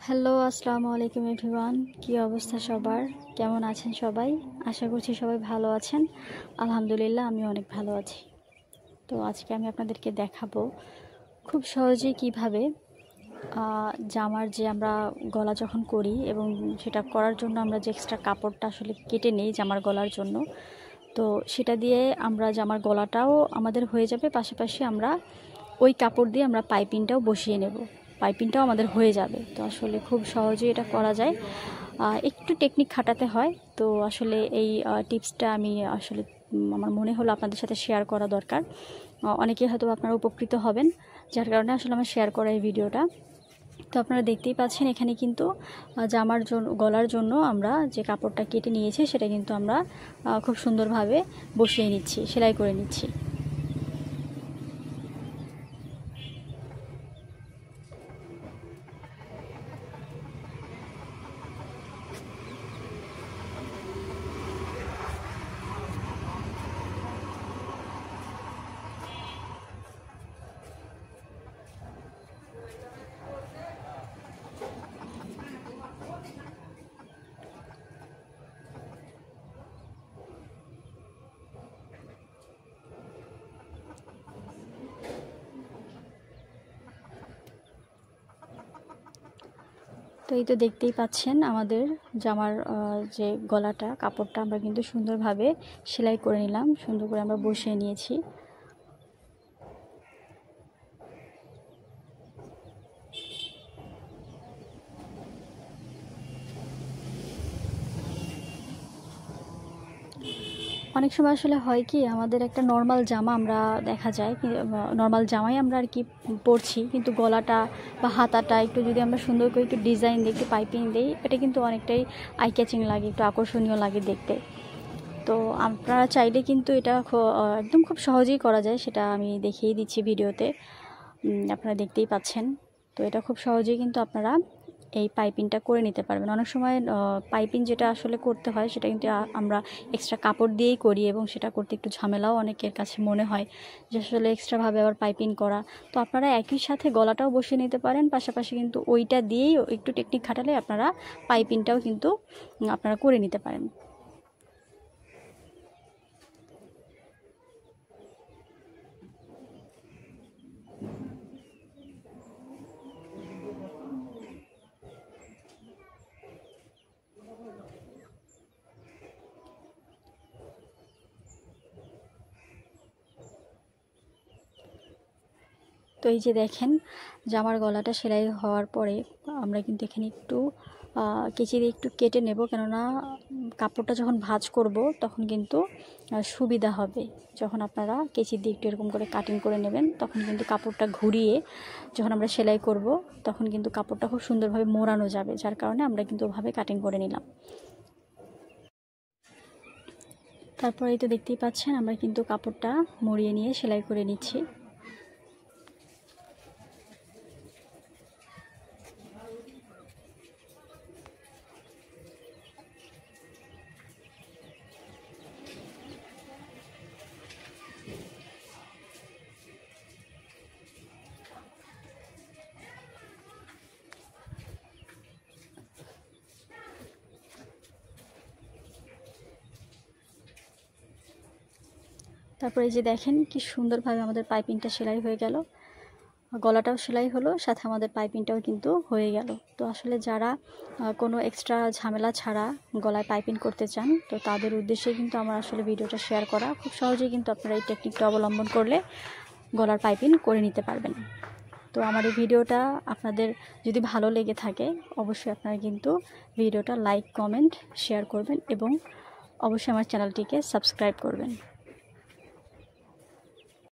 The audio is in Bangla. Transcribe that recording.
হ্যালো, আসসালামু আলাইকুম এভরিওয়ান। কী অবস্থা সবার? কেমন আছেন সবাই? আশা করছি সবাই ভালো আছেন। আলহামদুলিল্লাহ, আমি অনেক ভালো আছি। তো আজকে আমি আপনাদেরকে দেখাবো খুব সহজেই কিভাবে জামার যে আমরা গলা যখন করি এবং সেটা করার জন্য আমরা যে এক্সট্রা কাপড়টা আসলে কেটে নিই জামার গলার জন্য, তো সেটা দিয়ে আমরা জামার গলাটাও আমাদের হয়ে যাবে, পাশাপাশি আমরা ওই কাপড় দিয়ে আমরা পাইপিংটাও বসিয়ে নেব, পাইপিংটাও আমাদের হয়ে যাবে। তো আসলে খুব সহজেই এটা করা যায়, একটু টেকনিক খাটাতে হয়। তো আসলে এই টিপসটা আমি আসলে আমার মনে হলো আপনাদের সাথে শেয়ার করা দরকার। অনেকেই হয়তো আপনারা উপকৃত হবেন, যার কারণে আসলে আমার শেয়ার করা এই ভিডিওটা। তো আপনারা দেখতেই পাচ্ছেন এখানে কিন্তু জামার জন্য গলার জন্য আমরা যে কাপড়টা কেটে নিয়েছি সেটা কিন্তু আমরা খুব সুন্দরভাবে বসিয়ে নিচ্ছি, সেলাই করে নিচ্ছি। তো এই তো দেখতেই পাচ্ছেন আমাদের জামার যে গলাটা কাপড়টা আমরা কিন্তু সুন্দরভাবে সেলাই করে নিলাম, সুন্দর করে আমরা বসিয়ে নিয়েছি। অনেক সময় আসলে হয় কি, আমাদের একটা নর্মাল জামা আমরা দেখা যায় নর্মাল জামাই আমরা আর কি পরছি, কিন্তু গলাটা বা হাতাটা একটু যদি আমরা সুন্দর করে একটু ডিজাইন দিই, একটু পাইপিং দিই, এটা কিন্তু অনেকটাই আই ক্যাচিং লাগে, একটু আকর্ষণীয় লাগে দেখতে। তো আপনারা চাইলে কিন্তু এটা একদম খুব সহজেই করা যায়, সেটা আমি দেখিয়ে দিচ্ছি ভিডিওতে, আপনারা দেখতেই পাচ্ছেন। তো এটা খুব সহজেই কিন্তু আপনারা এই পাইপিংটা করে নিতে পারবেন। অনেক সময় পাইপিং যেটা আসলে করতে হয় সেটা কিন্তু আমরা এক্সট্রা কাপড় দিয়েই করি, এবং সেটা করতে একটু ঝামেলাও অনেকের কাছে মনে হয় যে আসলে এক্সট্রাভাবে আবার পাইপিং করা। তো আপনারা একই সাথে গলাটাও বসিয়ে নিতে পারেন, পাশাপাশি কিন্তু ওইটা দিয়েই একটু টেকনিক খাটালে আপনারা পাইপিংটাও কিন্তু আপনারা করে নিতে পারেন। তো এই যে দেখেন জামার গলাটা সেলাই হওয়ার পরে আমরা কিন্তু এখানে একটু কেচি দিয়ে একটু কেটে নেব, কেননা কাপড়টা যখন ভাঁজ করব তখন কিন্তু সুবিধা হবে। যখন আপনারা কেচি দিয়ে একটু এরকম করে কাটিং করে নেবেন, তখন কিন্তু কাপড়টা ঘুরিয়ে যখন আমরা সেলাই করব তখন কিন্তু কাপড়টা খুব সুন্দরভাবে মোড়ানো যাবে, যার কারণে আমরা কিন্তু ওভাবে কাটিং করে নিলাম। তারপরেই তো দেখতেই পাচ্ছেন আমরা কিন্তু কাপড়টা মুড়িয়ে নিয়ে সেলাই করে নিচ্ছি। তারপরে এই যে দেখেন কি সুন্দরভাবে আমাদের পাইপিংটা সেলাই হয়ে গেল, গলাটাও সেলাই হলো, সাথে আমাদের পাইপিংটাও কিন্তু হয়ে গেল। তো আসলে যারা কোনো এক্সট্রা ঝামেলা ছাড়া গলায় পাইপিং করতে চান, তো তাদের উদ্দেশ্যে কিন্তু আমার আসলে ভিডিওটা শেয়ার করা। খুব সহজেই কিন্তু আপনারা এই টেকনিকটা অবলম্বন করলে গলার পাইপিং করে নিতে পারবেন। তো আমার এই ভিডিওটা আপনাদের যদি ভালো লেগে থাকে, অবশ্যই আপনারা কিন্তু ভিডিওটা লাইক, কমেন্ট, শেয়ার করবেন এবং অবশ্যই আমার চ্যানেলটিকে সাবস্ক্রাইব করবেন।